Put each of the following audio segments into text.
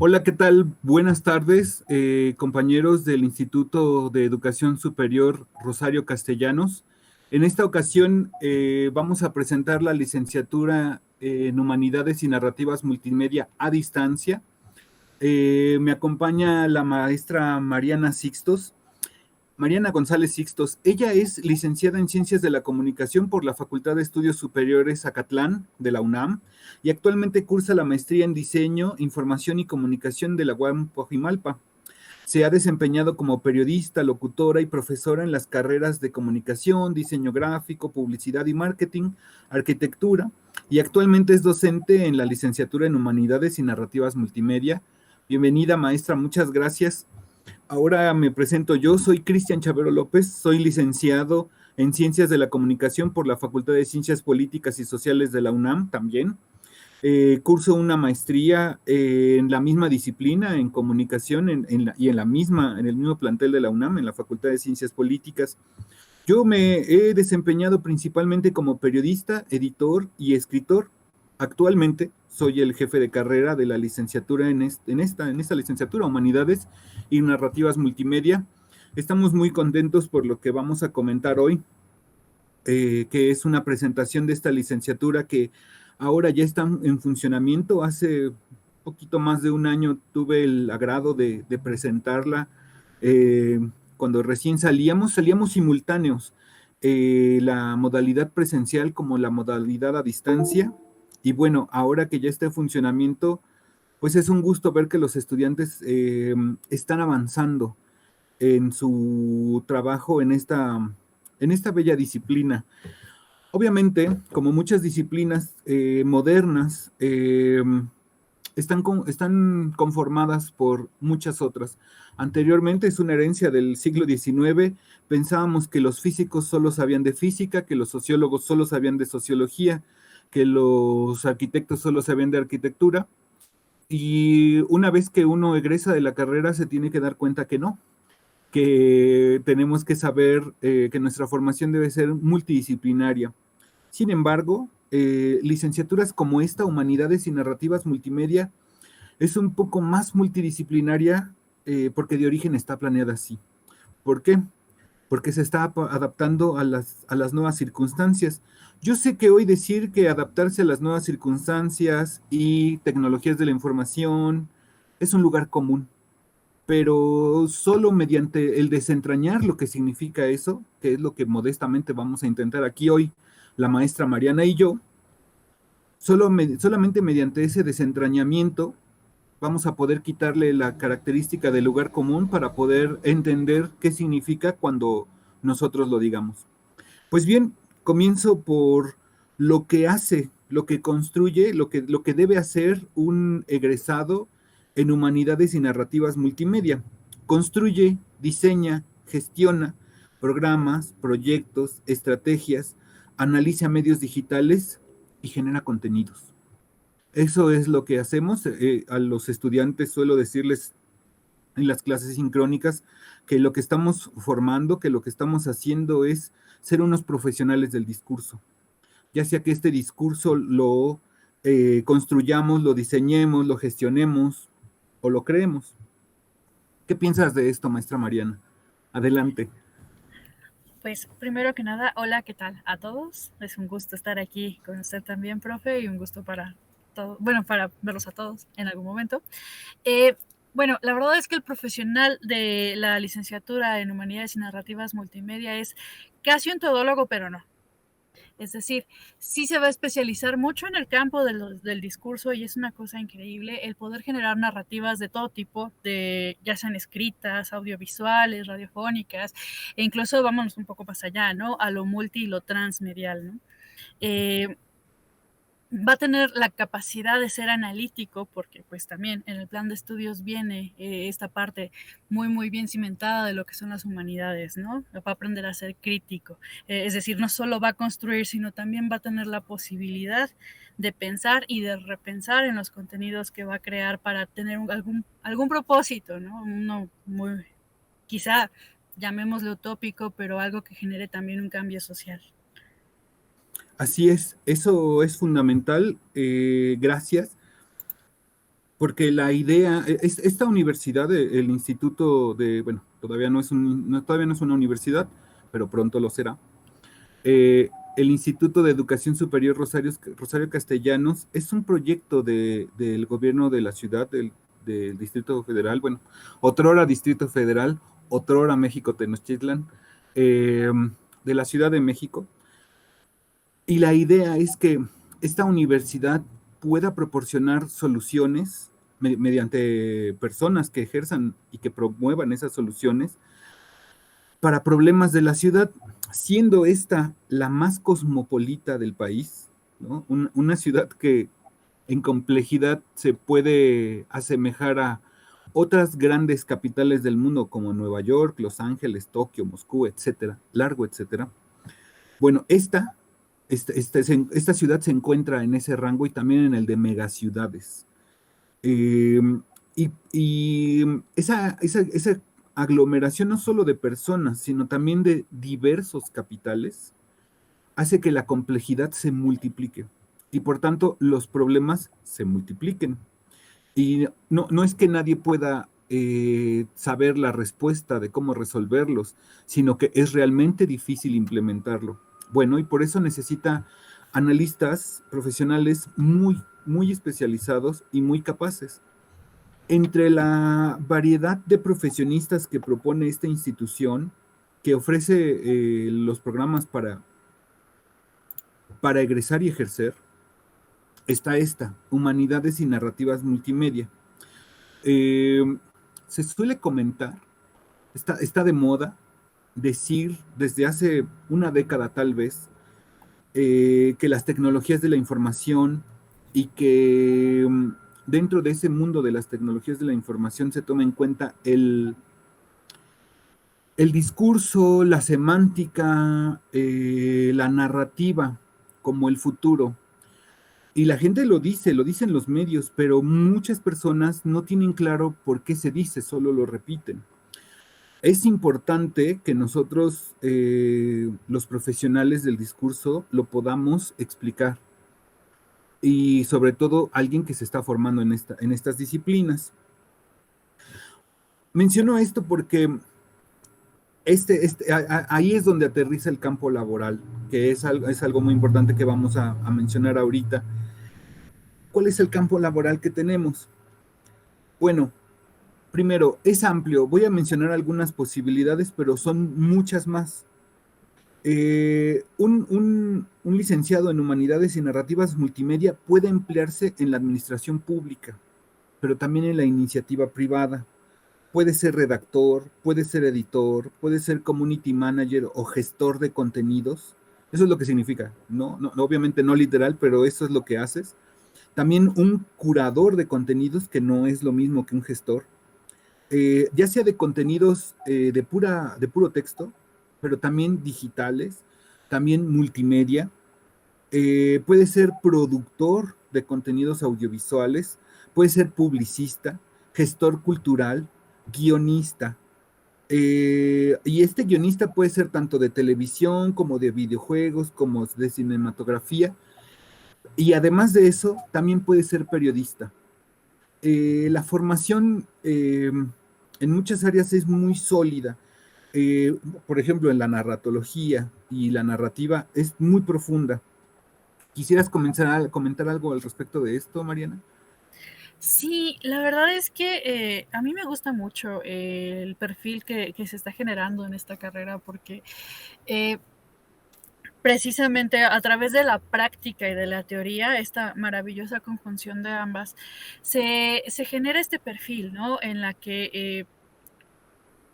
Hola, ¿qué tal? Buenas tardes, compañeros del Instituto de Educación Superior Rosario Castellanos. En esta ocasión vamos a presentar la licenciatura en Humanidades y Narrativas Multimedia a distancia. Me acompaña la maestra Mariana González Sixtos. Ella es licenciada en Ciencias de la Comunicación por la Facultad de Estudios Superiores Acatlán de la UNAM y actualmente cursa la maestría en Diseño, Información y Comunicación de la UAM Coajimalpa. Se ha desempeñado como periodista, locutora y profesora en las carreras de Comunicación, Diseño Gráfico, Publicidad y Marketing, Arquitectura, y actualmente es docente en la licenciatura en Humanidades y Narrativas Multimedia. Bienvenida, maestra, muchas gracias. Ahora me presento yo, soy Cristian Chavero López, soy licenciado en Ciencias de la Comunicación por la Facultad de Ciencias Políticas y Sociales de la UNAM también. Curso una maestría en la misma disciplina, en comunicación, en el mismo plantel de la UNAM, en la Facultad de Ciencias Políticas. Yo me he desempeñado principalmente como periodista, editor y escritor. Actualmente soy el jefe de carrera de la licenciatura en esta licenciatura, Humanidades y Narrativas Multimedia. Estamos muy contentos por lo que vamos a comentar hoy, que es una presentación de esta licenciatura que ahora ya está en funcionamiento. Hace poquito más de un año tuve el agrado de presentarla. eh, Cuando recién salíamos simultáneos, la modalidad presencial como la modalidad a distancia. Y bueno, ahora que ya está en funcionamiento, pues es un gusto ver que los estudiantes están avanzando en su trabajo en esta bella disciplina. Obviamente, como muchas disciplinas modernas, están conformadas por muchas otras. Anteriormente es una herencia del siglo XIX. Pensábamos que los físicos solo sabían de física, que los sociólogos solo sabían de sociología, que los arquitectos solo sabían de arquitectura. Y una vez que uno egresa de la carrera se tiene que dar cuenta que no, que tenemos que saber que nuestra formación debe ser multidisciplinaria. Sin embargo, licenciaturas como esta, Humanidades y Narrativas Multimedia, es un poco más multidisciplinaria porque de origen está planeada así. ¿Por qué? Porque se está adaptando a las nuevas circunstancias. Yo sé que hoy decir que adaptarse a las nuevas circunstancias y tecnologías de la información es un lugar común, pero solo mediante el desentrañar lo que significa eso, que es lo que modestamente vamos a intentar aquí hoy, la maestra Mariana y yo, solamente mediante ese desentrañamiento vamos a poder quitarle la característica del lugar común para poder entender qué significa cuando nosotros lo digamos. Pues bien, comienzo por lo que hace, lo que construye, lo que debe hacer un egresado en Humanidades y Narrativas Multimedia. Construye, diseña, gestiona programas, proyectos, estrategias, analiza medios digitales y genera contenidos. Eso es lo que hacemos. A los estudiantes suelo decirles en las clases sincrónicas que lo que estamos formando, que lo que estamos haciendo es ser unos profesionales del discurso, ya sea que este discurso lo construyamos, lo diseñemos, lo gestionemos o lo creemos. ¿Qué piensas de esto, maestra Mariana? Adelante. Pues primero que nada, hola, ¿qué tal a todos? Es un gusto estar aquí con usted también, profe, y un gusto para todo, bueno, para verlos a todos en algún momento. Eh, bueno, la verdad es que el profesional de la licenciatura en Humanidades y Narrativas Multimedia es casi un todólogo, pero no. Es decir, sí se va a especializar mucho en el campo del discurso y es una cosa increíble el poder generar narrativas de todo tipo, ya sean escritas, audiovisuales, radiofónicas, e incluso vámonos un poco más allá, ¿no? A lo multi y lo transmedial, ¿no? Eh, Va a tener la capacidad de ser analítico, porque pues también en el plan de estudios viene esta parte muy bien cimentada de lo que son las humanidades, ¿no? Va a aprender a ser crítico, es decir, no solo va a construir, sino también va a tener la posibilidad de pensar y de repensar en los contenidos que va a crear para tener algún propósito, ¿no? Uno muy, quizá llamémoslo utópico, pero algo que genere también un cambio social. Así es, eso es fundamental. Gracias. porque la idea, esta universidad, el instituto de, bueno, todavía no es una universidad, pero pronto lo será. El Instituto de Educación Superior Rosario Castellanos es un proyecto del gobierno de la ciudad, del Distrito Federal, bueno, otrora Distrito Federal, otrora México Tenochtitlan, eh, de la Ciudad de México. Y la idea es que esta universidad pueda proporcionar soluciones mediante personas que ejerzan y que promuevan esas soluciones para problemas de la ciudad, siendo esta la más cosmopolita del país, ¿no? Una ciudad que en complejidad se puede asemejar a otras grandes capitales del mundo como Nueva York, Los Ángeles, Tokio, Moscú, etcétera, largo, etcétera. Bueno, esta ciudad se encuentra en ese rango y también en el de megaciudades. Eh, y esa aglomeración no solo de personas, sino también de diversos capitales, hace que la complejidad se multiplique y por tanto los problemas se multipliquen. Y no es que nadie pueda saber la respuesta de cómo resolverlos, sino que es realmente difícil implementarlo. Bueno, y por eso necesita analistas profesionales muy especializados y muy capaces. Entre la variedad de profesionistas que propone esta institución, que ofrece los programas para egresar y ejercer, está esta, Humanidades y Narrativas Multimedia. Eh, Se suele comentar, está de moda decir desde hace una década tal vez, que las tecnologías de la información y que dentro de ese mundo de las tecnologías de la información se toma en cuenta el discurso, la semántica, la narrativa como el futuro. Y la gente lo dicen los medios, pero muchas personas no tienen claro por qué se dice, solo lo repiten. Es importante que nosotros, los profesionales del discurso, lo podamos explicar. Y sobre todo alguien que se está formando en estas disciplinas. Menciono esto porque ahí es donde aterriza el campo laboral, que es algo muy importante que vamos a mencionar ahorita. ¿Cuál es el campo laboral que tenemos? Bueno, primero, es amplio. Voy a mencionar algunas posibilidades, pero son muchas más. Un licenciado en Humanidades y Narrativas Multimedia puede emplearse en la administración pública, pero también en la iniciativa privada. Puede ser redactor, puede ser editor, puede ser community manager o gestor de contenidos. Eso es lo que significa, ¿no? Obviamente no literal, pero eso es lo que haces. También un curador de contenidos, que no es lo mismo que un gestor, ya sea de contenidos de puro texto, pero también digitales, también multimedia. Puede ser productor de contenidos audiovisuales, puede ser publicista, gestor cultural, guionista. Y este guionista puede ser tanto de televisión como de videojuegos, como de cinematografía. Y además de eso, también puede ser periodista. La formación en muchas áreas es muy sólida. Por ejemplo, en la narratología y la narrativa es muy profunda. ¿Quisieras comenzar a comentar algo al respecto de esto, Mariana? Sí, la verdad es que a mí me gusta mucho el perfil que se está generando en esta carrera porque eh, precisamente a través de la práctica y de la teoría, esta maravillosa conjunción de ambas, se genera este perfil, ¿no? En la que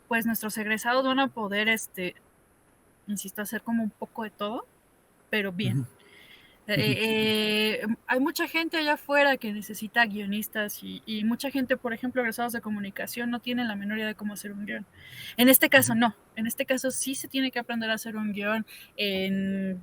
pues nuestros egresados van a poder, insisto, hacer como un poco de todo, pero bien. Ujú, ujú, Hay mucha gente allá afuera que necesita guionistas y mucha gente, por ejemplo, egresados de comunicación, no tienen la menor idea de cómo hacer un guión. En este caso, ujú. no. En este caso, sí se tiene que aprender a hacer un guión en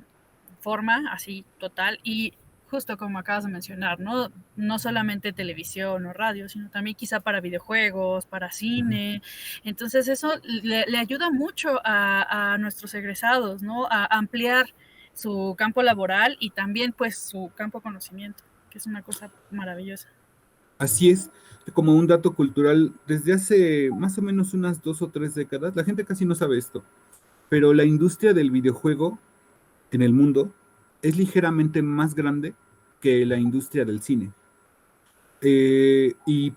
forma así total y justo como acabas de mencionar, ¿no? No solamente televisión o radio, sino también quizá para videojuegos, para Ujú. cine. Entonces eso le ayuda mucho a nuestros egresados, ¿no? A ampliar su campo laboral y también pues su campo de conocimiento, que es una cosa maravillosa. Así es, como un dato cultural, desde hace más o menos unas 2 o 3 décadas, la gente casi no sabe esto, pero la industria del videojuego en el mundo es ligeramente más grande que la industria del cine. Y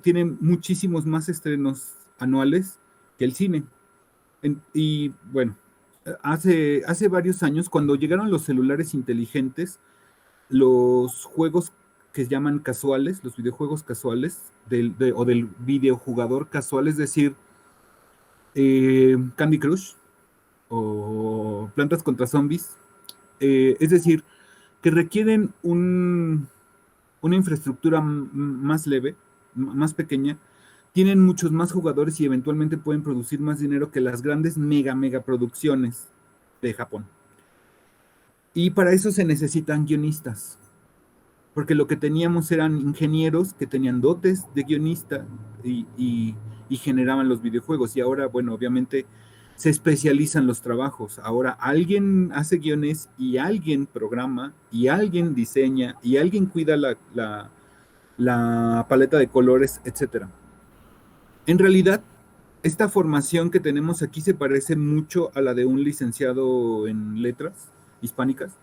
tiene muchísimos más estrenos anuales que el cine. Y bueno, hace varios años, cuando llegaron los celulares inteligentes, los juegos que se llaman casuales, los videojuegos casuales, o del videojugador casual, es decir, Candy Crush o Plantas contra Zombies, es decir, que requieren una infraestructura más leve, más pequeña, tienen muchos más jugadores y eventualmente pueden producir más dinero que las grandes mega producciones de Japón. Y para eso se necesitan guionistas, porque lo que teníamos eran ingenieros que tenían dotes de guionista y generaban los videojuegos. Y ahora, bueno, obviamente se especializan los trabajos. Ahora alguien hace guiones y alguien programa y alguien diseña y alguien cuida la paleta de colores, etcétera. En realidad, esta formación que tenemos aquí se parece mucho a la de un licenciado en letras hispánicas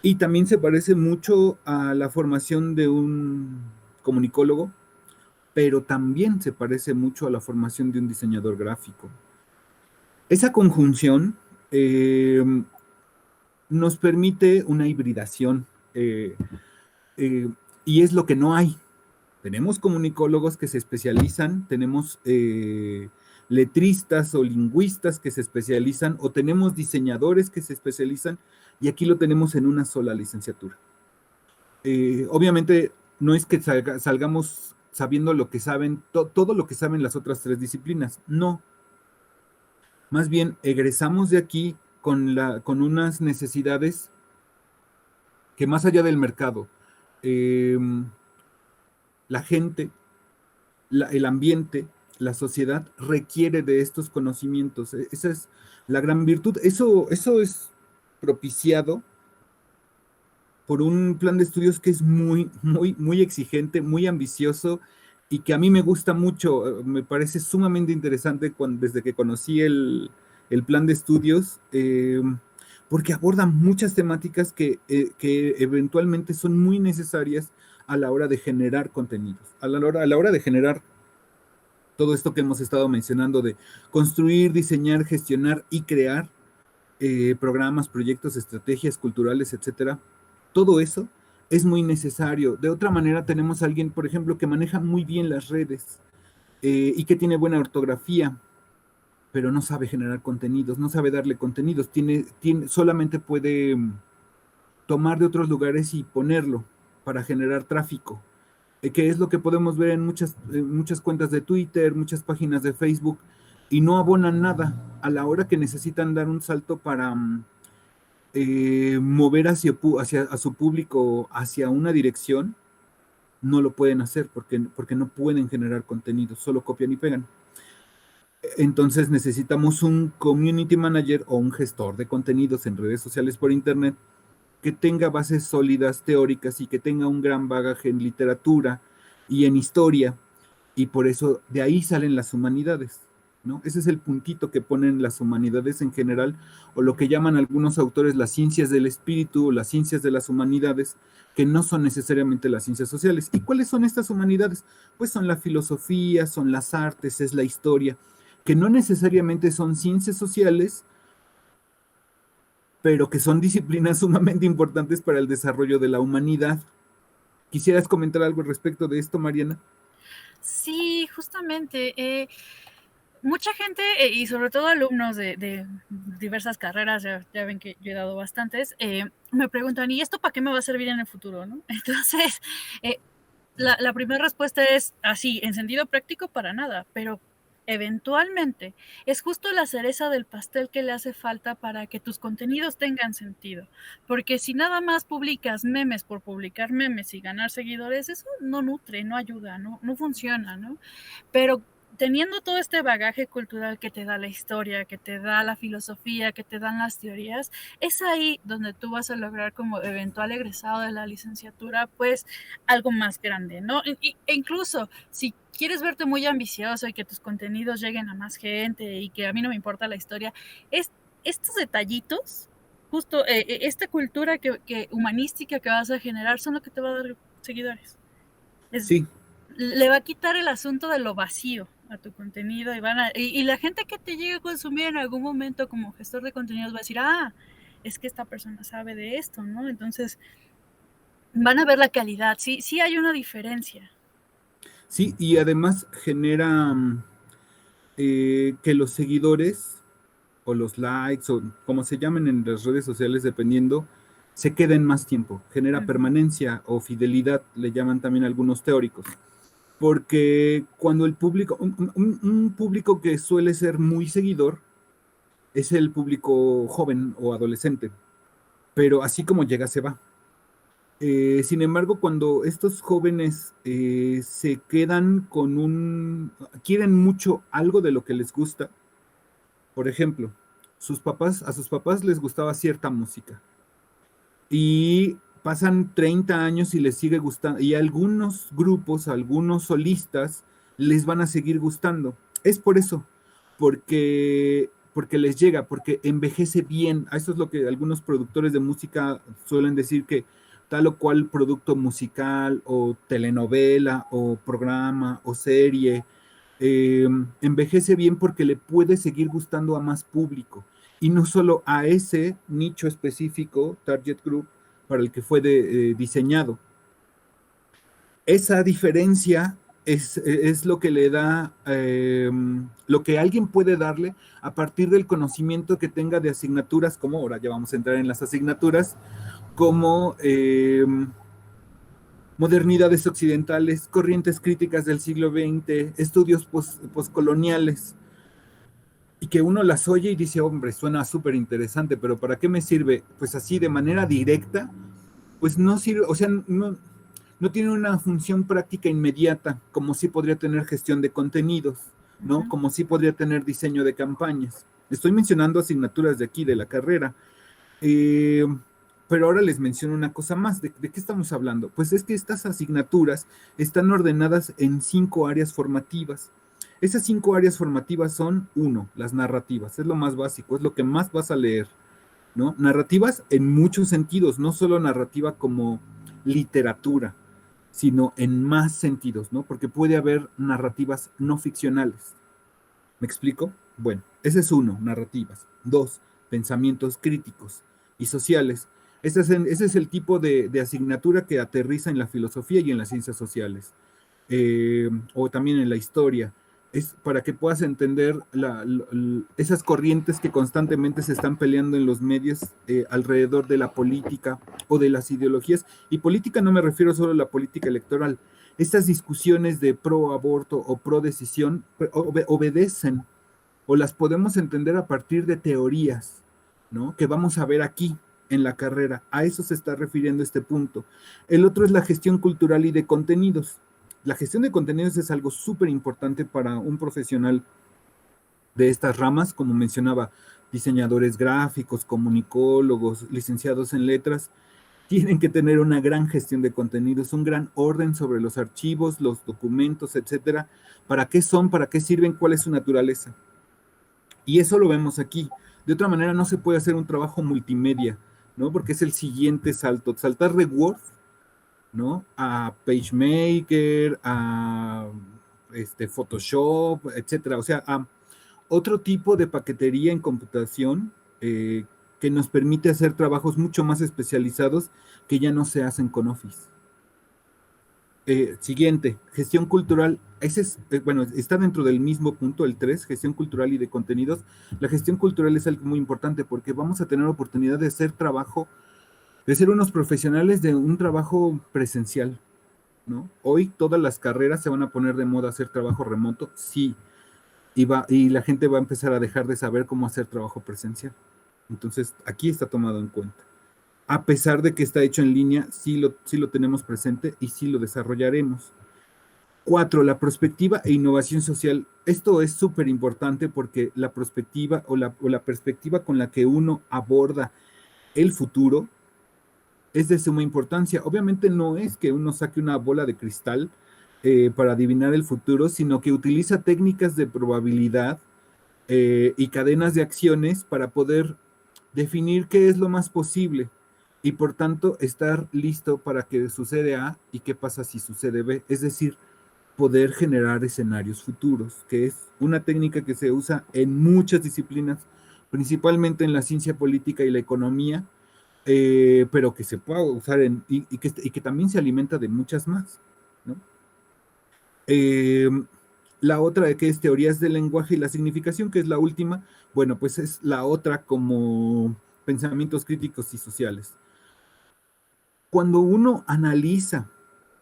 y también se parece mucho a la formación de un comunicólogo, pero también se parece mucho a la formación de un diseñador gráfico. Esa conjunción nos permite una hibridación eh, eh, y es lo que no hay. Tenemos comunicólogos que se especializan, tenemos letristas o lingüistas que se especializan, o tenemos diseñadores que se especializan, y aquí lo tenemos en una sola licenciatura. Obviamente, no es que salgamos sabiendo lo que saben, todo lo que saben las otras 3 disciplinas, no. Más bien, egresamos de aquí con unas necesidades que más allá del mercado, eh, la gente, el ambiente, la sociedad requiere de estos conocimientos. Esa es la gran virtud. Eso es propiciado por un plan de estudios que es muy exigente, muy ambicioso y que a mí me gusta mucho. Me parece sumamente interesante desde que conocí el plan de estudios, porque aborda muchas temáticas que eventualmente son muy necesarias a la hora de generar contenidos, a la hora de generar todo esto que hemos estado mencionando de construir, diseñar, gestionar y crear programas, proyectos, estrategias culturales, etcétera. Todo eso es muy necesario. De otra manera, tenemos a alguien, por ejemplo, que maneja muy bien las redes y que tiene buena ortografía, pero no sabe generar contenidos, no sabe darle contenidos, solamente puede tomar de otros lugares y ponerlo para generar tráfico, que es lo que podemos ver en muchas cuentas de Twitter, muchas páginas de Facebook, y no abonan nada a la hora que necesitan dar un salto para mover hacia a su público hacia una dirección, no lo pueden hacer porque no pueden generar contenido, solo copian y pegan. Entonces necesitamos un community manager o un gestor de contenidos en redes sociales por internet que tenga bases sólidas teóricas y que tenga un gran bagaje en literatura y en historia, y por eso de ahí salen las humanidades, ¿no? Ese es el puntito que ponen las humanidades en general, o lo que llaman algunos autores las ciencias del espíritu o las ciencias de las humanidades, que no son necesariamente las ciencias sociales. ¿Y cuáles son estas humanidades? Pues son la filosofía, son las artes, es la historia, que no necesariamente son ciencias sociales, pero que son disciplinas sumamente importantes para el desarrollo de la humanidad. ¿Quisieras comentar algo respecto de esto, Mariana? Sí, justamente. Mucha gente, y sobre todo alumnos de diversas carreras, ya ven que yo he dado bastantes, me preguntan, ¿y esto para qué me va a servir en el futuro? ¿No? Entonces, la primera respuesta es así, en sentido práctico, para nada, pero eventualmente es justo la cereza del pastel que le hace falta para que tus contenidos tengan sentido, porque si nada más publicas memes por publicar memes y ganar seguidores, eso no nutre, no ayuda, no funciona, ¿no? Pero teniendo todo este bagaje cultural que te da la historia, que te da la filosofía, que te dan las teorías, es ahí donde tú vas a lograr como eventual egresado de la licenciatura, pues algo más grande, ¿no? E incluso si quieres verte muy ambicioso y que tus contenidos lleguen a más gente y que a mí no me importa la historia, es, estos detallitos, justo esta cultura que humanística que vas a generar son lo que te va a dar seguidores. Es, Sí, le va a quitar el asunto de lo vacío a tu contenido y la gente que te llegue a consumir en algún momento como gestor de contenidos va a decir, es que esta persona sabe de esto, ¿no? Entonces van a ver la calidad, sí, sí hay una diferencia. sí, y además genera que los seguidores o los likes o como se llamen en las redes sociales, dependiendo, se queden más tiempo, genera Ujú. permanencia o fidelidad, le llaman también algunos teóricos. Porque cuando el público, un público que suele ser muy seguidor, es el público joven o adolescente, pero así como llega, se va. Sin embargo, cuando estos jóvenes se quedan quieren mucho algo de lo que les gusta, por ejemplo, a sus papás les gustaba cierta música y pasan 30 años y les sigue gustando, y algunos grupos, algunos solistas les van a seguir gustando. Es por eso, porque les llega, porque envejece bien. Eso es lo que algunos productores de música suelen decir, que tal o cual producto musical o telenovela o programa o serie eh, envejece bien porque le puede seguir gustando a más público y no solo a ese nicho específico, target group, para el que fue diseñado. Esa diferencia es lo que le da, lo que alguien puede darle a partir del conocimiento que tenga de asignaturas, como ahora ya vamos a entrar en las asignaturas, como modernidades occidentales, corrientes críticas del siglo XX, estudios postcoloniales, y que uno las oye y dice, hombre, suena súper interesante, pero ¿para qué me sirve? Pues así de manera directa, pues no sirve, o sea, no tiene una función práctica inmediata, como sí podría tener gestión de contenidos, ¿no? Ujú. Como sí podría tener diseño de campañas. Estoy mencionando asignaturas de aquí, de la carrera. Eh, pero ahora les menciono una cosa más. ¿De qué estamos hablando? Pues es que estas asignaturas están ordenadas en 5 áreas formativas. Esas 5 áreas formativas son, uno, las narrativas, es lo más básico, es lo que más vas a leer, ¿no? Narrativas en muchos sentidos, no solo narrativa como literatura, sino en más sentidos, ¿no? Porque puede haber narrativas no ficcionales. ¿Me explico? Bueno, ese es uno, narrativas. Dos, pensamientos críticos y sociales. Ese es el tipo de asignatura que aterriza en la filosofía y en las ciencias sociales, o también en la historia. Es para que puedas entender esas corrientes que constantemente se están peleando en los medios alrededor de la política o de las ideologías. Y política no me refiero solo a la política electoral. Estas discusiones de pro aborto o pro decisión obedecen o las podemos entender a partir de teorías, ¿no? Que vamos a ver aquí en la carrera. A eso se está refiriendo este punto. El otro es la gestión cultural y de contenidos. La gestión de contenidos es algo súper importante para un profesional de estas ramas, como mencionaba, diseñadores gráficos, comunicólogos, licenciados en letras, tienen que tener una gran gestión de contenidos, un gran orden sobre los archivos, los documentos, etcétera. ¿Para qué son? ¿Para qué sirven? ¿Cuál es su naturaleza? Y eso lo vemos aquí. De otra manera no se puede hacer un trabajo multimedia, ¿no? Porque es el siguiente salto. Saltar de Word, ¿no? A PageMaker, a Photoshop, etcétera. O sea, a otro tipo de paquetería en computación que nos permite hacer trabajos mucho más especializados que ya no se hacen con Office. Siguiente, gestión cultural. Ese es, bueno, está dentro del mismo punto, el 3, gestión cultural y de contenidos. La gestión cultural es algo muy importante porque vamos a tener oportunidad de hacer trabajo, de ser unos profesionales de un trabajo presencial, ¿no? Hoy todas las carreras se van a poner de moda hacer trabajo remoto, sí, y la gente va a empezar a dejar de saber cómo hacer trabajo presencial. Entonces, aquí está tomado en cuenta. A pesar de que está hecho en línea, sí lo tenemos presente y sí lo desarrollaremos. 4, la perspectiva e innovación social. Esto es súper importante porque la perspectiva o la perspectiva con la que uno aborda el futuro es de suma importancia. Obviamente no es que uno saque una bola de cristal para adivinar el futuro, sino que utiliza técnicas de probabilidad y cadenas de acciones para poder definir qué es lo más posible y por tanto estar listo para que sucede A y qué pasa si sucede B. Es decir, poder generar escenarios futuros, que es una técnica que se usa en muchas disciplinas, principalmente en la ciencia política y la economía, pero que se pueda usar y que también se alimenta de muchas más, ¿no? Eh, la otra que es teorías del lenguaje y la significación, que es la última, bueno, pues es la otra como pensamientos críticos y sociales. Cuando uno analiza,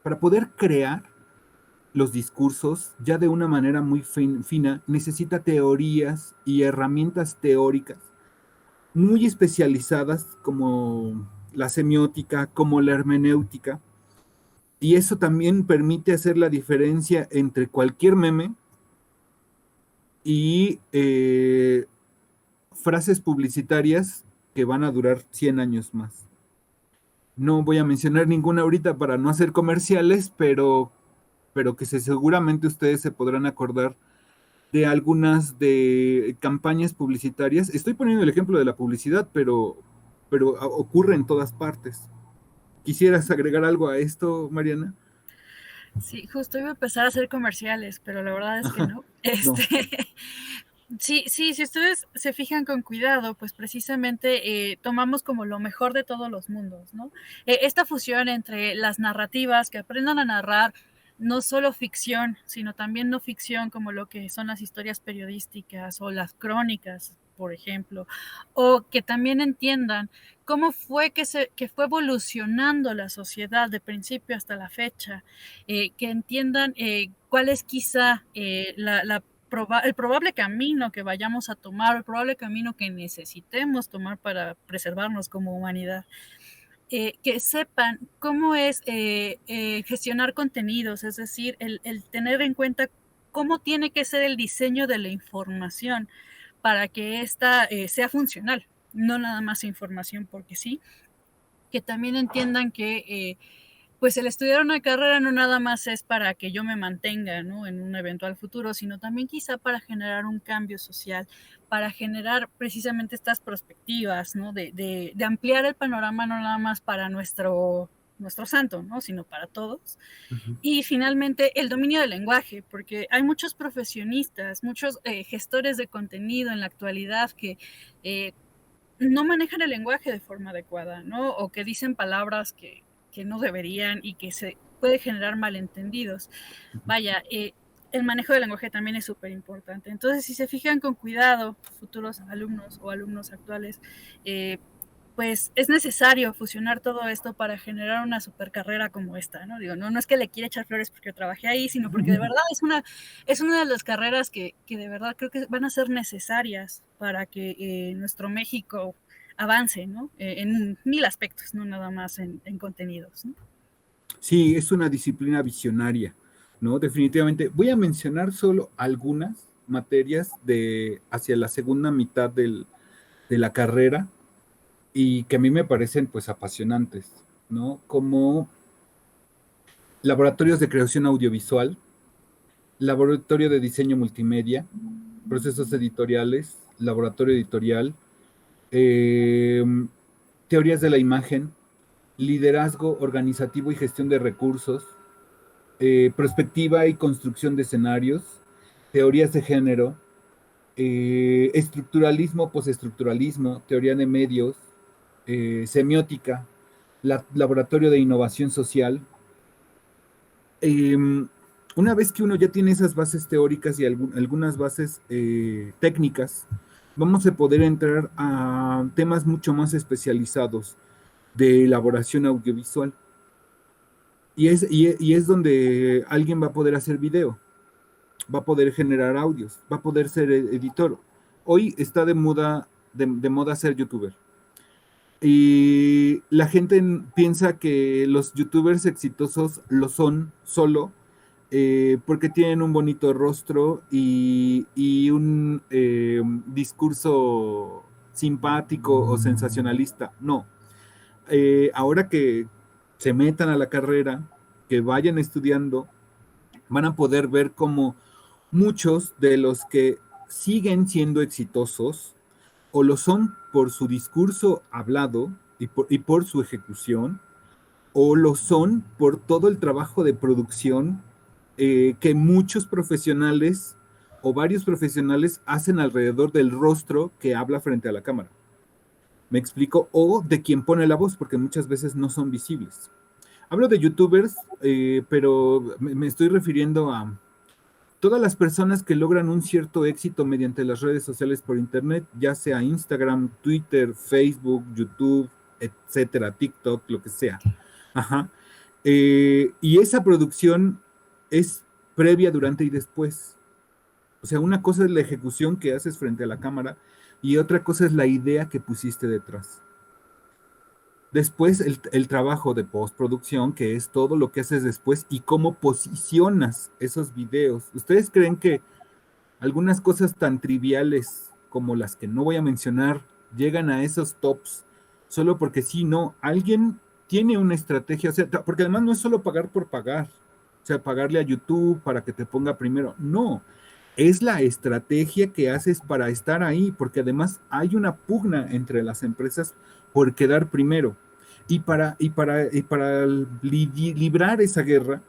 para poder crear los discursos, ya de una manera muy fina, necesita teorías y herramientas teóricas muy especializadas como la semiótica, como la hermenéutica, y eso también permite hacer la diferencia entre cualquier meme y frases publicitarias que van a durar 100 años más. No voy a mencionar ninguna ahorita para no hacer comerciales, pero que seguramente ustedes se podrán acordar de algunas de campañas publicitarias. Estoy poniendo el ejemplo de la publicidad, pero ocurre en todas partes. ¿Quisieras agregar algo a esto, Mariana? Sí, justo iba a empezar a hacer comerciales, pero la verdad es que no. No. Sí, sí, si ustedes se fijan con cuidado, pues precisamente tomamos como lo mejor de todos los mundos, ¿no? Esta fusión entre las narrativas, que aprendan a narrar no solo ficción, sino también no ficción, como lo que son las historias periodísticas o las crónicas, por ejemplo, o que también entiendan cómo fue que fue evolucionando la sociedad de principio hasta la fecha, que entiendan cuál es quizá el probable camino que vayamos a tomar, el probable camino que necesitemos tomar para preservarnos como humanidad. Que sepan cómo es gestionar contenidos, es decir, el tener en cuenta cómo tiene que ser el diseño de la información para que ésta sea funcional, no nada más información porque sí, que también entiendan que pues el estudiar una carrera no nada más es para que yo me mantenga, ¿no?, en un eventual futuro, sino también quizá para generar un cambio social, para generar precisamente estas perspectivas, ¿no?, de ampliar el panorama no nada más para nuestro santo, ¿no?, sino para todos. Uh-huh. Y finalmente el dominio del lenguaje, porque hay muchos profesionistas, muchos gestores de contenido en la actualidad que no manejan el lenguaje de forma adecuada, ¿no? O que dicen palabras que no deberían y que se puede generar malentendidos. Vaya, el manejo del lenguaje también es súper importante. Entonces, si se fijan con cuidado, futuros alumnos o alumnos actuales, pues es necesario fusionar todo esto para generar una super carrera como esta, ¿no? Digo, no es que le quiera echar flores porque trabajé ahí, sino porque de verdad es una de las carreras que de verdad creo que van a ser necesarias para que nuestro México avance, ¿no? En mil aspectos, no nada más en contenidos, ¿no? Sí, es una disciplina visionaria, ¿no? Definitivamente. Voy a mencionar solo algunas materias hacia la segunda mitad de la carrera y que a mí me parecen pues apasionantes, ¿no? Como laboratorios de creación audiovisual, laboratorio de diseño multimedia, procesos editoriales, laboratorio editorial, eh, teorías de la imagen, liderazgo organizativo y gestión de recursos, perspectiva y construcción de escenarios, teorías de género, estructuralismo, postestructuralismo, teoría de medios, semiótica, laboratorio de innovación social. Una vez que uno ya tiene esas bases teóricas y algunas bases técnicas, vamos a poder entrar a temas mucho más especializados de elaboración audiovisual. Y es donde alguien va a poder hacer video, va a poder generar audios, va a poder ser editor. Hoy está de moda ser youtuber. Y la gente piensa que los youtubers exitosos lo son solo porque tienen un bonito rostro y un discurso simpático o sensacionalista. No. Ahora que se metan a la carrera, que vayan estudiando, van a poder ver cómo muchos de los que siguen siendo exitosos o lo son por su discurso hablado y por su ejecución, o lo son por todo el trabajo de producción que muchos profesionales o varios profesionales hacen alrededor del rostro que habla frente a la cámara. ¿Me explico? O de quien pone la voz, porque muchas veces no son visibles. Hablo de youtubers, pero me estoy refiriendo a todas las personas que logran un cierto éxito mediante las redes sociales por internet, ya sea Instagram, Twitter, Facebook, YouTube, etcétera, TikTok, lo que sea. Ajá. Y esa producción es previa, durante y después. O sea, una cosa es la ejecución que haces frente a la cámara y otra cosa es la idea que pusiste detrás. Después el trabajo de postproducción, que es todo lo que haces después y cómo posicionas esos videos. ¿Ustedes creen que algunas cosas tan triviales como las que no voy a mencionar llegan a esos tops solo porque sí, no? Alguien tiene una estrategia, o sea, porque además no es solo pagar por pagar, o sea, pagarle a YouTube para que te ponga primero. No, es la estrategia que haces para estar ahí, porque además hay una pugna entre las empresas por quedar primero. Y para librar esa guerra,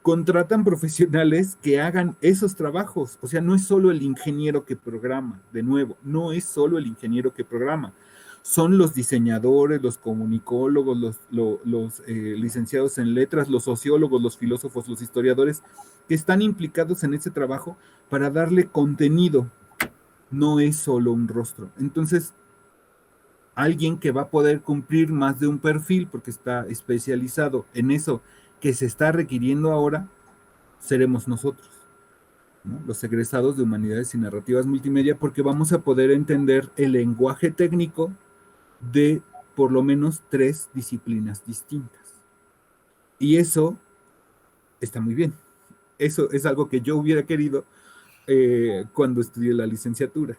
contratan profesionales que hagan esos trabajos. O sea, no es solo el ingeniero que programa, de nuevo, no es solo el ingeniero que programa. Son los diseñadores, los comunicólogos, los licenciados en letras, los sociólogos, los filósofos, los historiadores, que están implicados en ese trabajo para darle contenido. No es solo un rostro. Entonces, alguien que va a poder cumplir más de un perfil porque está especializado en eso que se está requiriendo ahora, seremos nosotros, ¿no? Los egresados de Humanidades y Narrativas Multimedia, porque vamos a poder entender el lenguaje técnico de por lo menos 3 disciplinas distintas. Y eso está muy bien. Eso es algo que yo hubiera querido cuando estudié la licenciatura.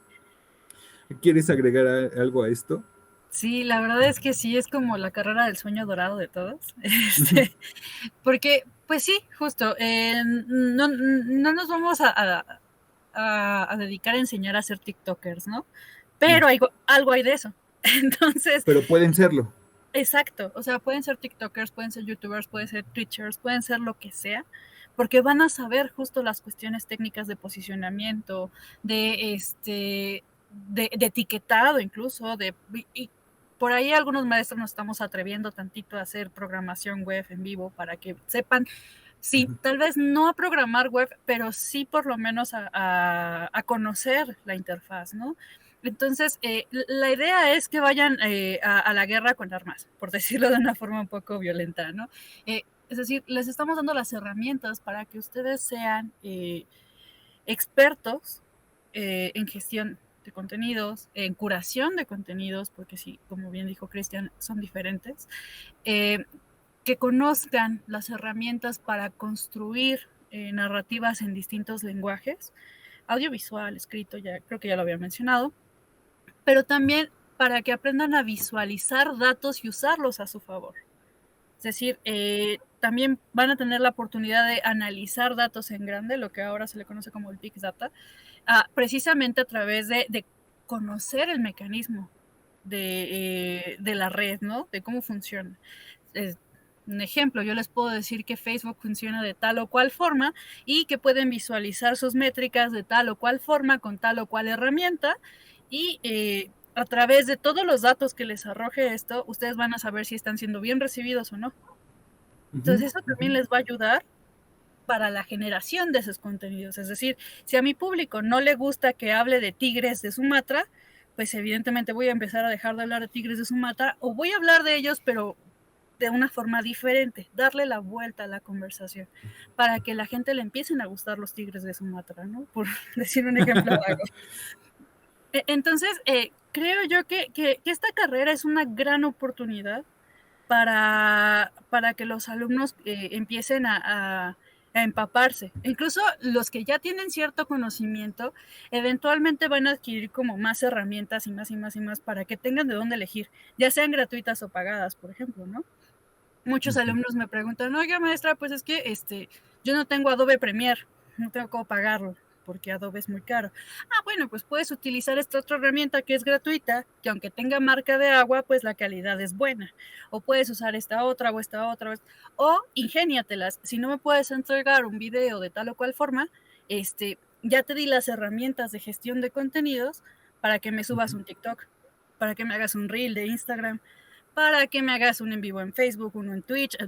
¿Quieres agregar algo a esto? Sí, la verdad es que sí, es como la carrera del sueño dorado de todos. Ujú. Porque, pues sí, justo, no nos vamos a dedicar a enseñar a ser TikTokers, ¿no? No, Pero algo hay de eso. Entonces, pero pueden serlo. exacto, o sea, pueden ser TikTokers, pueden ser YouTubers, pueden ser Twitchers, pueden ser lo que sea, porque van a saber justo las cuestiones técnicas de posicionamiento, de etiquetado incluso, y por ahí algunos maestros nos estamos atreviendo tantito a hacer programación web en vivo para que sepan, sí, Ujú. tal vez no a programar web, pero sí por lo menos a conocer la interfaz, ¿no? Entonces, la idea es que vayan a la guerra con armas, por decirlo de una forma un poco violenta, ¿no? Es decir, les estamos dando las herramientas para que ustedes sean expertos en gestión de contenidos, en curación de contenidos, porque sí, como bien dijo Cristian, son diferentes, que conozcan las herramientas para construir narrativas en distintos lenguajes, audiovisual, escrito, ya creo que ya lo había mencionado, pero también para que aprendan a visualizar datos y usarlos a su favor. Es decir, también van a tener la oportunidad de analizar datos en grande, lo que ahora se le conoce como el Big Data, precisamente a través de conocer el mecanismo de la red, ¿no? De cómo funciona. Un ejemplo, yo les puedo decir que Facebook funciona de tal o cual forma y que pueden visualizar sus métricas de tal o cual forma con tal o cual herramienta y a través de todos los datos que les arroje esto, ustedes van a saber si están siendo bien recibidos o no. Ujú, Entonces eso también ujú. les va a ayudar para la generación de esos contenidos. Es decir, si a mi público no le gusta que hable de tigres de Sumatra, pues evidentemente voy a empezar a dejar de hablar de tigres de Sumatra o voy a hablar de ellos, pero de una forma diferente, darle la vuelta a la conversación para que la gente le empiecen a gustar los tigres de Sumatra, ¿no? Por decir un ejemplo vago. Entonces, creo yo que esta carrera es una gran oportunidad para que los alumnos empiecen a a empaparse. Incluso los que ya tienen cierto conocimiento, eventualmente van a adquirir como más herramientas y más y más y más para que tengan de dónde elegir, ya sean gratuitas o pagadas, por ejemplo, ¿no? Muchos alumnos me preguntan, oiga maestra, pues es que yo no tengo Adobe Premiere, no tengo cómo pagarlo, porque Adobe es muy caro. Ah, bueno, pues puedes utilizar esta otra herramienta que es gratuita, que aunque tenga marca de agua, pues la calidad es buena. O puedes usar esta otra o esta otra. O ingéniatelas. Si no me puedes entregar un video de tal o cual forma, ya te di las herramientas de gestión de contenidos para que me subas un TikTok, para que me hagas un reel de Instagram, para que me hagas un en vivo en Facebook, uno en Twitch.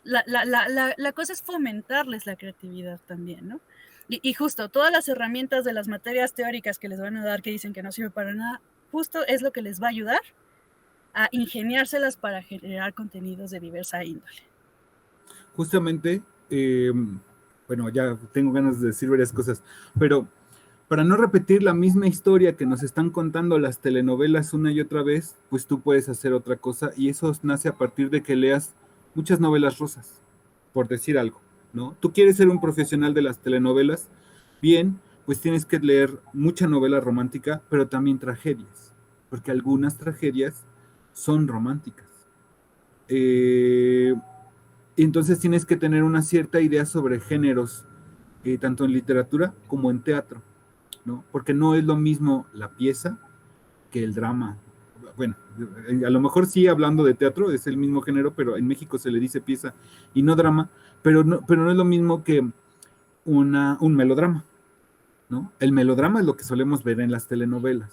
La cosa es fomentarles la creatividad también, ¿no? Y justo todas las herramientas de las materias teóricas que les van a dar, que dicen que no sirve para nada, justo es lo que les va a ayudar a ingeniárselas para generar contenidos de diversa índole. Justamente, bueno, ya tengo ganas de decir varias cosas, pero para no repetir la misma historia que nos están contando las telenovelas una y otra vez, pues tú puedes hacer otra cosa, y eso nace a partir de que leas muchas novelas rosas, por decir algo, ¿no? Tú quieres ser un profesional de las telenovelas, bien, pues tienes que leer mucha novela romántica, pero también tragedias, porque algunas tragedias son románticas. Entonces tienes que tener una cierta idea sobre géneros, tanto en literatura como en teatro, ¿no? Porque no es lo mismo la pieza que el drama. Bueno, a lo mejor sí, hablando de teatro, es el mismo género, pero en México se le dice pieza y no drama, pero no es lo mismo que un melodrama, ¿no? El melodrama es lo que solemos ver en las telenovelas,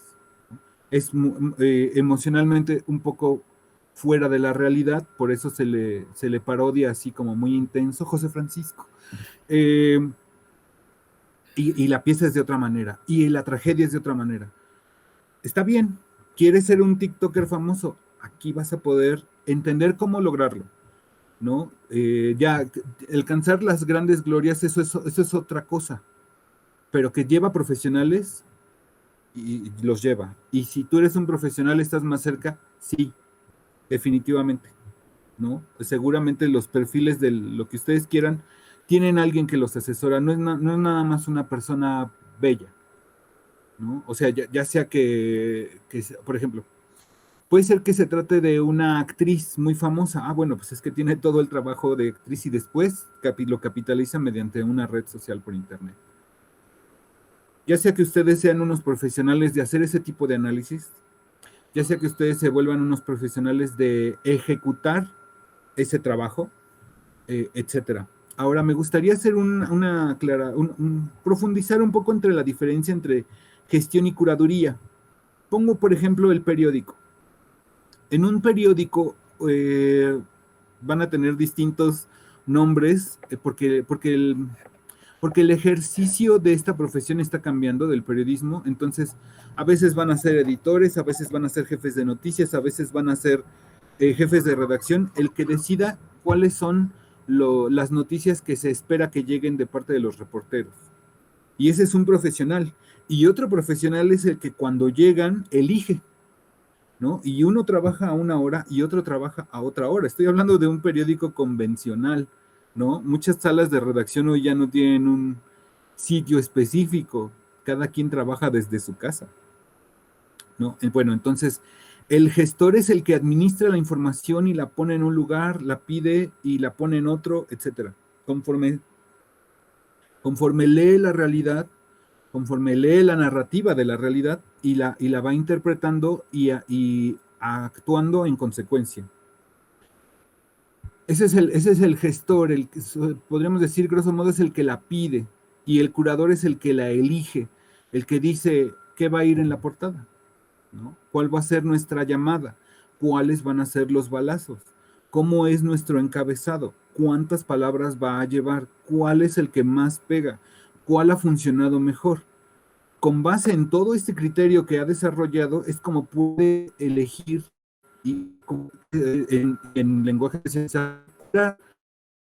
¿no? Es emocionalmente un poco fuera de la realidad, por eso se le parodia así como muy intenso, José Francisco. Y la pieza es de otra manera, y la tragedia es de otra manera. Está bien, quieres ser un TikToker famoso, aquí vas a poder entender cómo lograrlo, ¿no? Ya alcanzar las grandes glorias, eso es otra cosa, pero que lleva profesionales y los lleva. Y si tú eres un profesional, estás más cerca, sí, definitivamente, ¿no? Seguramente los perfiles de lo que ustedes quieran tienen alguien que los asesora, no es nada más una persona bella, ¿no? O sea, ya sea que, por ejemplo, puede ser que se trate de una actriz muy famosa. Ah, bueno, pues es que tiene todo el trabajo de actriz y después lo capitaliza mediante una red social por internet. Ya sea que ustedes sean unos profesionales de hacer ese tipo de análisis, ya sea que ustedes se vuelvan unos profesionales de ejecutar ese trabajo, etcétera. Ahora, me gustaría hacer profundizar un poco entre la diferencia entre gestión y curaduría. Pongo, por ejemplo, el periódico. En un periódico van a tener distintos nombres porque el ejercicio de esta profesión está cambiando del periodismo. Entonces, a veces van a ser editores, a veces van a ser jefes de noticias, a veces van a ser jefes de redacción, el que decida cuáles son las noticias que se espera que lleguen de parte de los reporteros. Y ese es un profesional. Y otro profesional es el que cuando llegan elige, ¿no? Y uno trabaja a una hora y otro trabaja a otra hora. Estoy hablando de un periódico convencional, ¿no? Muchas salas de redacción hoy ya no tienen un sitio específico, cada quien trabaja desde su casa, ¿no? Bueno, entonces el gestor es el que administra la información y la pone en un lugar, la pide y la pone en otro, etcétera. Conforme lee la realidad, conforme lee la narrativa de la realidad y la va interpretando y actuando en consecuencia. Ese es el gestor, podríamos decir, grosso modo, es el que la pide, y el curador es el que la elige, el que dice qué va a ir en la portada, ¿no? ¿Cuál va a ser nuestra llamada? ¿Cuáles van a ser los balazos? ¿Cómo es nuestro encabezado? ¿Cuántas palabras va a llevar? ¿Cuál es el que más pega? ¿Cuál ha funcionado mejor? Con base en todo este criterio que ha desarrollado, es como puede elegir, y en lenguaje de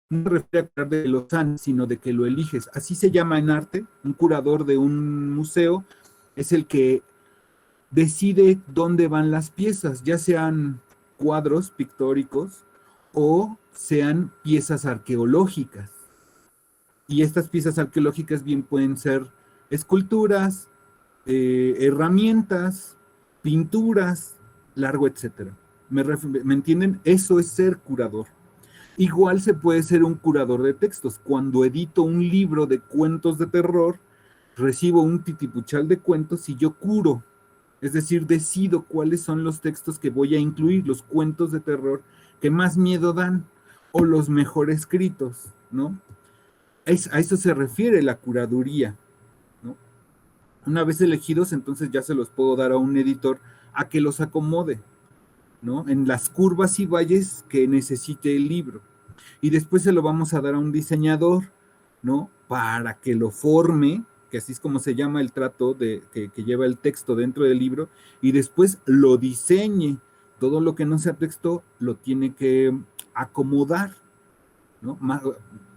no me refiero a curar de los años, sino de que lo eliges. Así se llama en arte. Un curador de un museo es el que decide dónde van las piezas, ya sean cuadros pictóricos o sean piezas arqueológicas, Y estas piezas arqueológicas bien pueden ser esculturas, herramientas, pinturas, largo, etcétera. ¿Me entienden? Eso es ser curador. Igual se puede ser un curador de textos. Cuando edito un libro de cuentos de terror, recibo un titipuchal de cuentos y yo curo. Es decir, decido cuáles son los textos que voy a incluir, los cuentos de terror que más miedo dan o los mejor escritos, ¿no? A eso se refiere la curaduría, ¿no? Una vez elegidos, entonces ya se los puedo dar a un editor a que los acomode, ¿no? En las curvas y valles que necesite el libro. Y después se lo vamos a dar a un diseñador, ¿no? Para que lo forme, que así es como se llama el trato que lleva el texto dentro del libro, y después lo diseñe. Todo lo que no sea texto lo tiene que acomodar, ¿no? Más,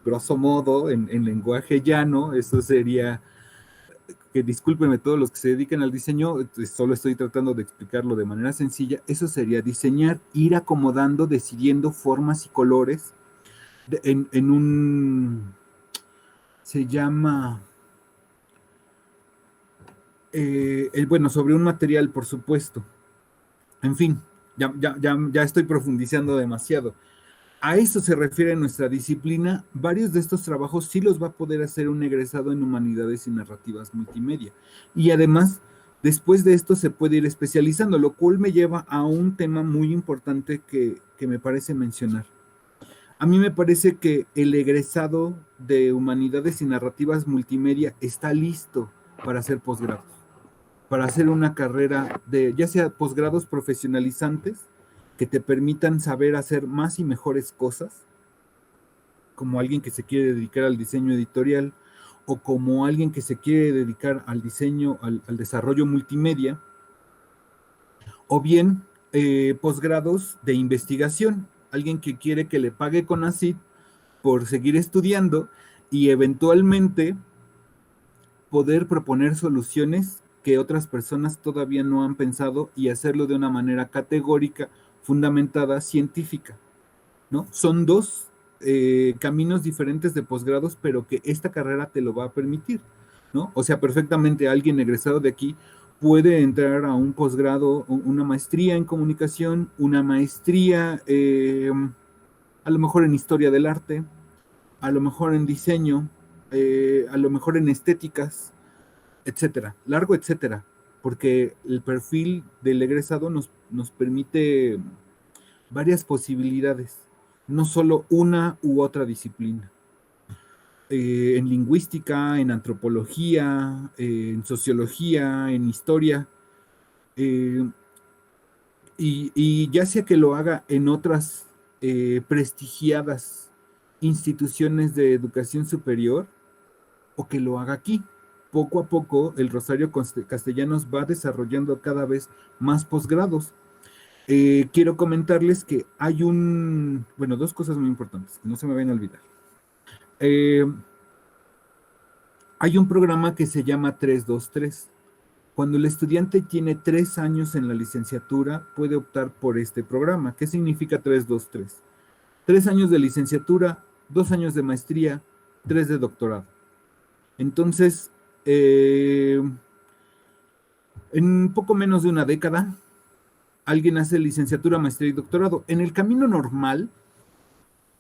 grosso modo, en lenguaje llano, eso sería, que discúlpenme todos los que se dedican al diseño, solo estoy tratando de explicarlo de manera sencilla, eso sería diseñar, ir acomodando, decidiendo formas y colores en un, se llama, bueno, sobre un material, por supuesto. En fin, ya estoy profundizando demasiado. A eso se refiere nuestra disciplina. Varios de estos trabajos sí los va a poder hacer un egresado en humanidades y narrativas multimedia. Y además, después de esto se puede ir especializando, lo cual me lleva a un tema muy importante que me parece mencionar. A mí me parece que el egresado de humanidades y narrativas multimedia está listo para hacer posgrados, para hacer una carrera de, ya sea posgrados profesionalizantes, que te permitan saber hacer más y mejores cosas, como alguien que se quiere dedicar al diseño editorial, o como alguien que se quiere dedicar al diseño, al desarrollo multimedia, o bien posgrados de investigación, alguien que quiere que le pague CONACYT por seguir estudiando y eventualmente poder proponer soluciones que otras personas todavía no han pensado y hacerlo de una manera categórica, fundamentada, científica, ¿no? Son dos caminos diferentes de posgrados, pero que esta carrera te lo va a permitir, ¿no? O sea, perfectamente alguien egresado de aquí puede entrar a un posgrado, una maestría en comunicación, una maestría a lo mejor en historia del arte, a lo mejor en diseño, a lo mejor en estéticas, etcétera, largo, etcétera, porque el perfil del egresado nos permite varias posibilidades, no solo una u otra disciplina. En lingüística, en antropología, en sociología, en historia, eh, y ya sea que lo haga en otras prestigiadas instituciones de educación superior o que lo haga aquí. Poco a poco el Rosario Castellanos va desarrollando cada vez más posgrados. Quiero comentarles que hay bueno, dos cosas muy importantes, que no se me vayan a olvidar. Hay un programa que se llama 323. Cuando el estudiante tiene 3 años en la licenciatura, puede optar por este programa. ¿Qué significa 323? 3 años de licenciatura, 2 años de maestría, 3 de doctorado. Entonces, en poco menos de una década, alguien hace licenciatura, maestría y doctorado. En el camino normal,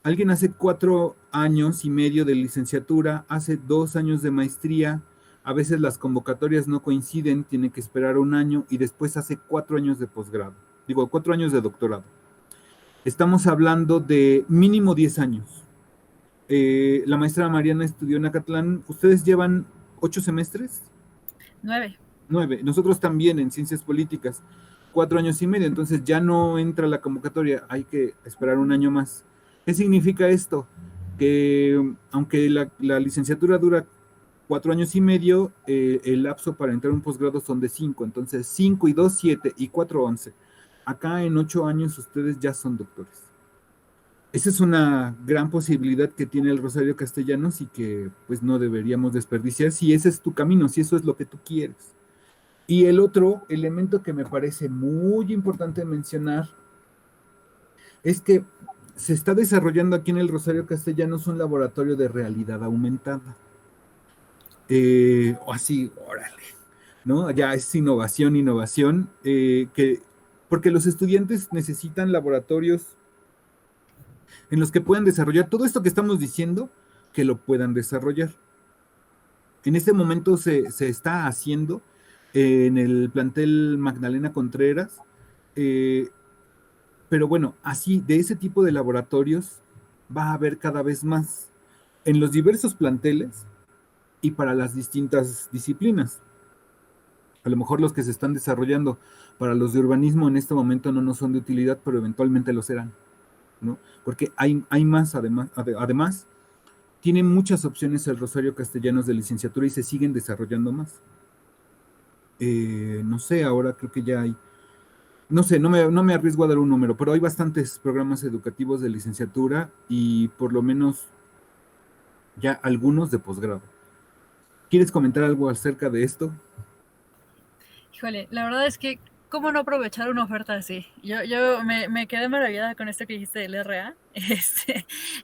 alguien hace 4 años y medio de licenciatura, hace 2 años de maestría, a veces las convocatorias no coinciden, tiene que esperar un año y después hace 4 años de posgrado. Digo, 4 años de doctorado. Estamos hablando de mínimo 10 años. La maestra Mariana estudió en Acatlán. ¿Ustedes llevan 8 semestres? 9. 9. Nosotros también en Ciencias Políticas. 4 años y medio. Entonces ya no entra la convocatoria. Hay que esperar un año más. ¿Qué significa esto? Que aunque la licenciatura dura 4 años y medio, el lapso para entrar a un posgrado son de 5. Entonces 5 y 2, 7 y 4, 11. Acá en 8 años ustedes ya son doctores. Esa es una gran posibilidad que tiene el Rosario Castellanos y que pues no deberíamos desperdiciar si ese es tu camino, si eso es lo que tú quieres. Y el otro elemento que me parece muy importante mencionar es que se está desarrollando aquí en el Rosario Castellanos un laboratorio de realidad aumentada. O así, órale, ¿no? Ya es innovación, innovación, porque los estudiantes necesitan laboratorios en los que puedan desarrollar todo esto que estamos diciendo, que lo puedan desarrollar. En este momento se está haciendo en el plantel Magdalena Contreras, eh, pero bueno, así, de ese tipo de laboratorios va a haber cada vez más en los diversos planteles y para las distintas disciplinas. A lo mejor los que se están desarrollando para los de urbanismo en este momento no nos son de utilidad, pero eventualmente lo serán, ¿no? Porque hay más, además, tiene muchas opciones el Rosario Castellanos de licenciatura y se siguen desarrollando más. No sé, ahora creo que ya hay, no sé, no me arriesgo a dar un número, pero hay bastantes programas educativos de licenciatura y por lo menos ya algunos de posgrado. ¿Quieres comentar algo acerca de esto? Híjole, la verdad es que, ¿cómo no aprovechar una oferta así? Yo me quedé maravillada con esto que dijiste del RA.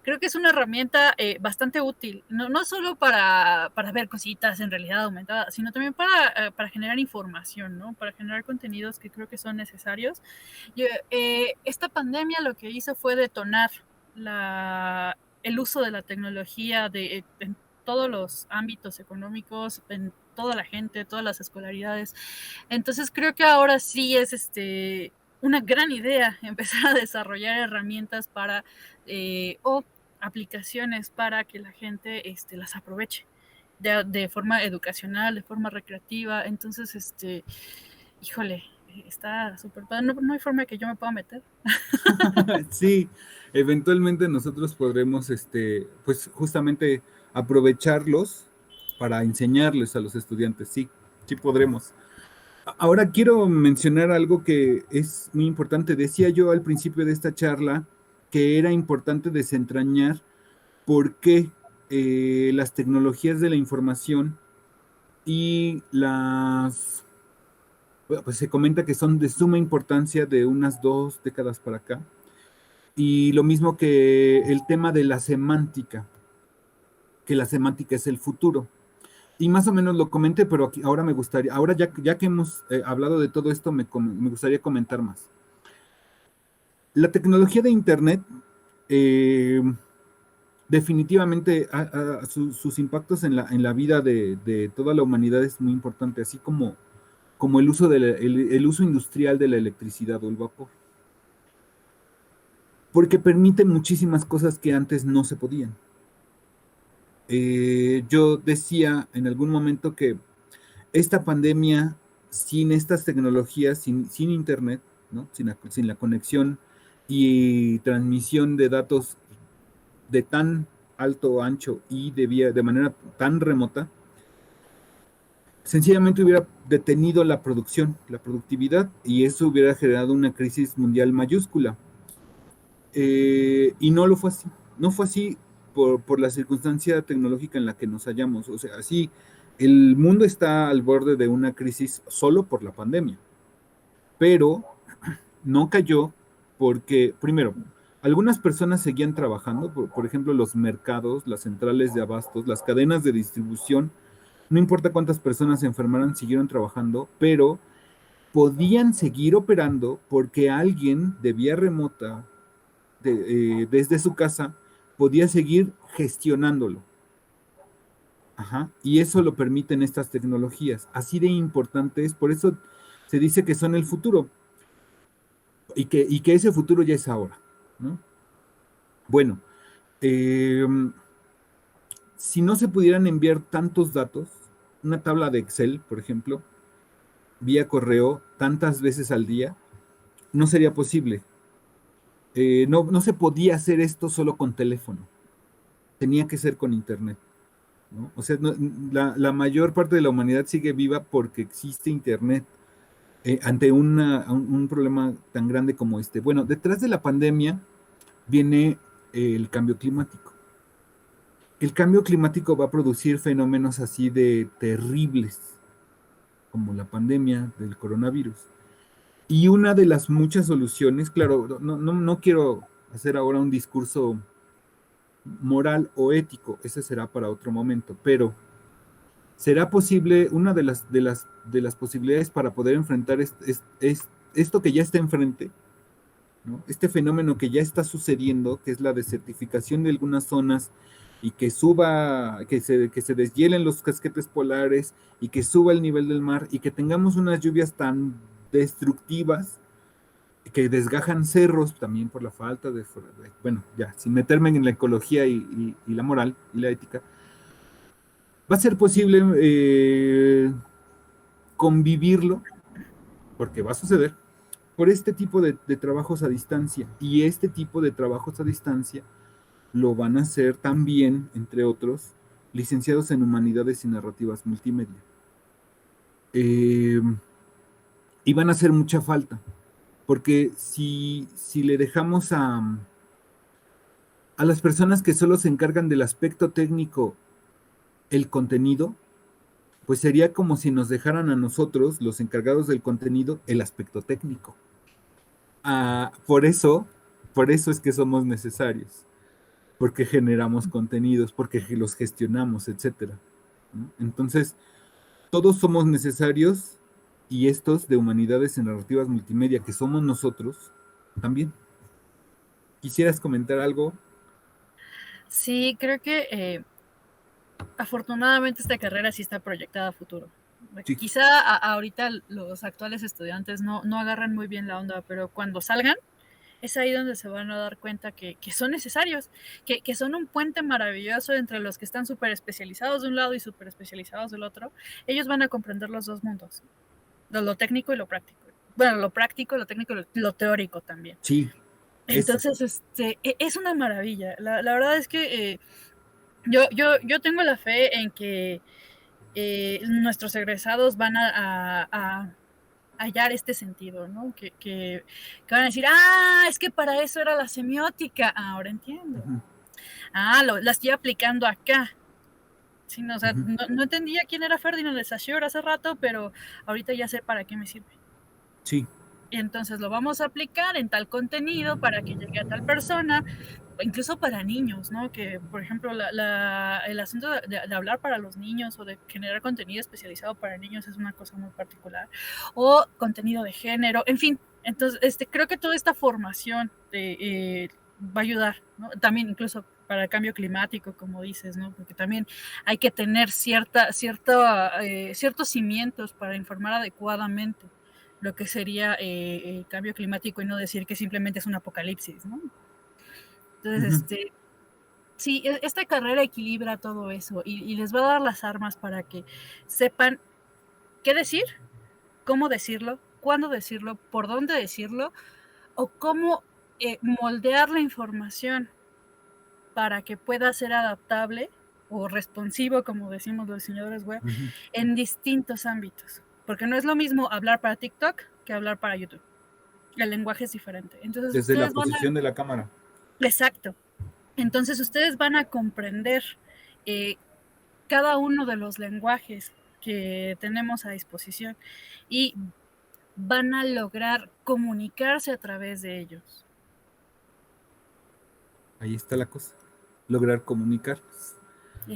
Creo que es una herramienta bastante útil, no solo para ver cositas en realidad aumentada, sino también para generar información, ¿no? Para generar contenidos que creo que son necesarios. Esta pandemia lo que hizo fue detonar el uso de la tecnología en todos los ámbitos económicos, en toda la gente, todas las escolaridades. Entonces creo que ahora sí es una gran idea empezar a desarrollar herramientas o aplicaciones para que la gente las aproveche de forma educacional, de forma recreativa. Entonces, híjole, está súper padre. No hay forma que yo me pueda meter. Sí, eventualmente nosotros podremos, pues justamente aprovecharlos para enseñarles a los estudiantes. Sí, sí podremos. Ahora quiero mencionar algo que es muy importante. Decía yo al principio de esta charla que era importante desentrañar por qué las tecnologías de la información y pues se comenta que son de suma importancia de unas 2 décadas para acá. Y lo mismo que el tema de la semántica, que la semántica es el futuro. Y más o menos lo comenté, pero ahora me gustaría, ahora ya que hemos hablado de todo esto, me gustaría comentar más. La tecnología de Internet, eh, definitivamente sus impactos en la vida de toda la humanidad es muy importante, así como el uso, el uso industrial de la electricidad o el vapor. Porque permite muchísimas cosas que antes no se podían. Yo decía en algún momento que esta pandemia, sin estas tecnologías, sin Internet, ¿no? Sin la conexión y transmisión de datos de tan alto ancho y de manera tan remota, sencillamente hubiera detenido la producción, la productividad, y eso hubiera generado una crisis mundial mayúscula. Y no lo fue así. No fue así por la circunstancia tecnológica en la que nos hallamos. O sea, sí, el mundo está al borde de una crisis solo por la pandemia, pero no cayó porque, primero, algunas personas seguían trabajando, por ejemplo, los mercados, las centrales de abastos, las cadenas de distribución, no importa cuántas personas se enfermaran, siguieron trabajando, pero podían seguir operando porque alguien de vía remota desde su casa, podía seguir gestionándolo. Ajá. Y eso lo permiten estas tecnologías. Así de importantes, por eso se dice que son el futuro y que ese futuro ya es ahora, ¿no? Bueno, eh, si no se pudieran enviar tantos datos, una tabla de Excel, por ejemplo, vía correo tantas veces al día, no sería posible. No se podía hacer esto solo con teléfono, tenía que ser con internet, ¿no? O sea, la mayor parte de la humanidad sigue viva porque existe internet ante un problema tan grande como este. Bueno, detrás de la pandemia viene el cambio climático. El cambio climático va a producir fenómenos así de terribles, como la pandemia del coronavirus. Y una de las muchas soluciones, claro, no quiero hacer ahora un discurso moral o ético, ese será para otro momento, pero será posible, una de las posibilidades para poder enfrentar esto que ya está enfrente, ¿no? Este fenómeno que ya está sucediendo, que es la desertificación de algunas zonas y que suba, que se deshielen los casquetes polares y que suba el nivel del mar y que tengamos unas lluvias tan destructivas que desgajan cerros también por la falta bueno, ya, sin meterme en la ecología y la moral y la ética, va a ser posible convivirlo, porque va a suceder, por este tipo de trabajos a distancia. Y este tipo de trabajos a distancia lo van a hacer también, entre otros, licenciados en Humanidades y Narrativas Multimedia. Y van a hacer mucha falta, porque si le dejamos a las personas que solo se encargan del aspecto técnico el contenido, pues sería como si nos dejaran a nosotros, los encargados del contenido, el aspecto técnico. Por eso es que somos necesarios, porque generamos contenidos, porque los gestionamos, etcétera, ¿no? Entonces, todos somos necesarios y estos de Humanidades en Narrativas Multimedia, que somos nosotros, también. ¿Quisieras comentar algo? Sí, creo que afortunadamente esta carrera sí está proyectada a futuro. Sí. Quizá ahorita los actuales estudiantes no agarran muy bien la onda, pero cuando salgan, es ahí donde se van a dar cuenta que son necesarios, que son un puente maravilloso entre los que están súper especializados de un lado y súper especializados del otro. Ellos van a comprender los dos mundos, lo técnico y lo práctico. Bueno, lo práctico, lo técnico, lo teórico también. Sí. Entonces, es una maravilla. La verdad es que yo tengo la fe en que nuestros egresados van a hallar este sentido, ¿no? Que van a decir, es que para eso era la semiótica, ahora entiendo. La estoy aplicando acá. Sí, no, o sea, no entendía quién era Ferdinand de Saussure hace rato, pero ahorita ya sé para qué me sirve. Sí. Y entonces lo vamos a aplicar en tal contenido para que llegue a tal persona, incluso para niños, ¿no? Que, por ejemplo, el asunto de hablar para los niños o de generar contenido especializado para niños es una cosa muy particular. O contenido de género, en fin. Entonces, creo que toda esta formación va a ayudar, ¿no? También incluso para el cambio climático, como dices, ¿no? Porque también hay que tener ciertos cimientos para informar adecuadamente lo que sería el cambio climático y no decir que simplemente es un apocalipsis, ¿no? Entonces, sí, esta carrera equilibra todo eso y les va a dar las armas para que sepan qué decir, cómo decirlo, cuándo decirlo, por dónde decirlo, o cómo moldear la información para que pueda ser adaptable o responsivo, como decimos los diseñadores web, en distintos ámbitos. Porque no es lo mismo hablar para TikTok que hablar para YouTube. El lenguaje es diferente. Entonces, desde la posición de la cámara. Exacto. Entonces ustedes van a comprender cada uno de los lenguajes que tenemos a disposición y van a lograr comunicarse a través de ellos. Ahí está la cosa. Lograr comunicar,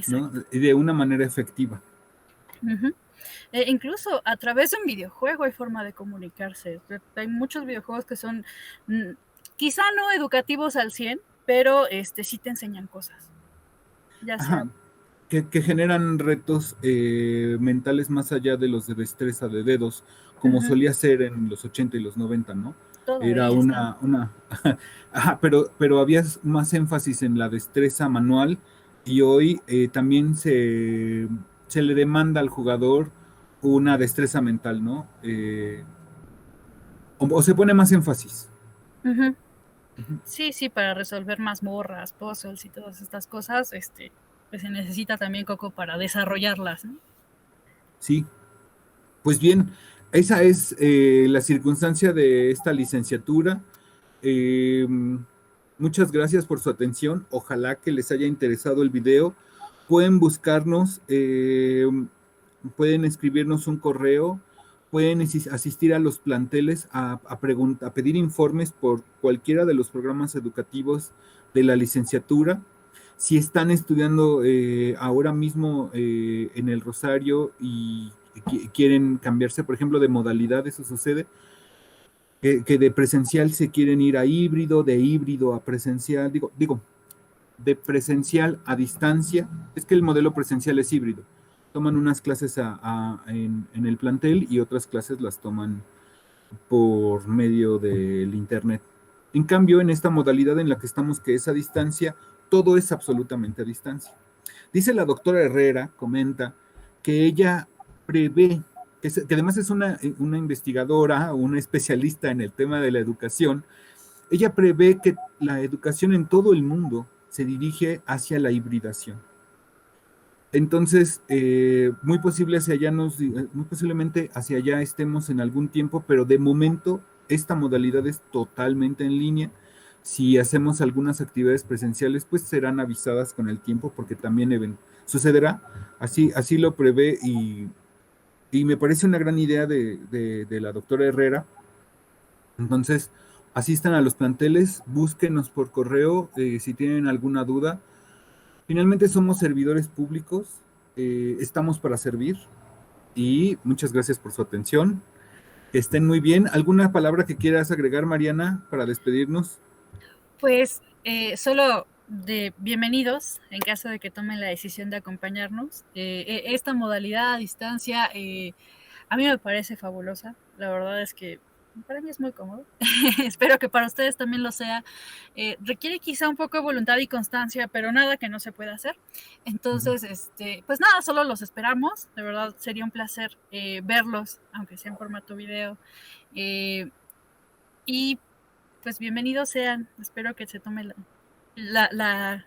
¿no? Y de una manera efectiva. Incluso a través de un videojuego hay forma de comunicarse. Hay muchos videojuegos que son quizá no educativos al 100, pero sí te enseñan cosas. Ya sea. Que generan retos mentales más allá de los de destreza de dedos, como solía ser en los 80 y los 90, ¿no? Era pero había más énfasis en la destreza manual y hoy también se le demanda al jugador una destreza mental, ¿no? O se pone más énfasis. Sí, para resolver mazmorras, puzzles y todas estas cosas, pues se necesita también Coco para desarrollarlas, ¿no? Sí, pues bien, esa es la circunstancia de esta licenciatura. Muchas gracias por su atención. Ojalá que les haya interesado el video. Pueden buscarnos, pueden escribirnos un correo pueden asistir a los planteles a pedir informes por cualquiera de los programas educativos de la licenciatura. Si están estudiando ahora mismo en el Rosario y quieren cambiarse, por ejemplo, de modalidad, eso sucede, que de presencial se quieren ir a híbrido, de híbrido a presencial, digo, de presencial a distancia. Es que el modelo presencial es híbrido. Toman unas clases en el plantel y otras clases las toman por medio del internet. En cambio, en esta modalidad en la que estamos, que es a distancia, todo es absolutamente a distancia. Dice la doctora Herrera, comenta, que ella prevé, que además es una investigadora, una especialista en el tema de la educación, ella prevé que la educación en todo el mundo se dirige hacia la hibridación. Entonces, muy posiblemente hacia allá estemos en algún tiempo, pero de momento esta modalidad es totalmente en línea. Si hacemos algunas actividades presenciales, pues serán avisadas con el tiempo, porque también sucederá. Así lo prevé y me parece una gran idea de la doctora Herrera. Entonces, asistan a los planteles, búsquenos por correo si tienen alguna duda. Finalmente somos servidores públicos, estamos para servir y muchas gracias por su atención. Que estén muy bien. ¿Alguna palabra que quieras agregar, Mariana, para despedirnos? Pues solo de bienvenidos en caso de que tomen la decisión de acompañarnos. Esta modalidad a distancia a mí me parece fabulosa. La verdad es que para mí es muy cómodo. Espero que para ustedes también lo sea. Requiere quizá un poco de voluntad y constancia, pero nada que no se pueda hacer. Entonces, pues nada, solo los esperamos. De verdad sería un placer verlos, aunque sea en formato video. Y pues bienvenidos sean. Espero que se tome la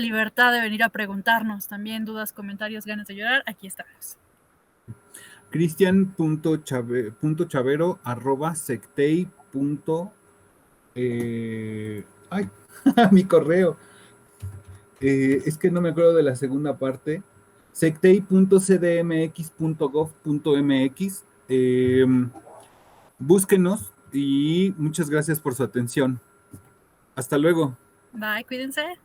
libertad de venir a preguntarnos también dudas, comentarios, ganas de llorar. Aquí estamos. Cristian.chavero@sectei. Ay, mi correo. Es que no me acuerdo de la segunda parte. sectei.cdmx.gov.mx. Búsquenos y muchas gracias por su atención. Hasta luego. Bye, cuídense.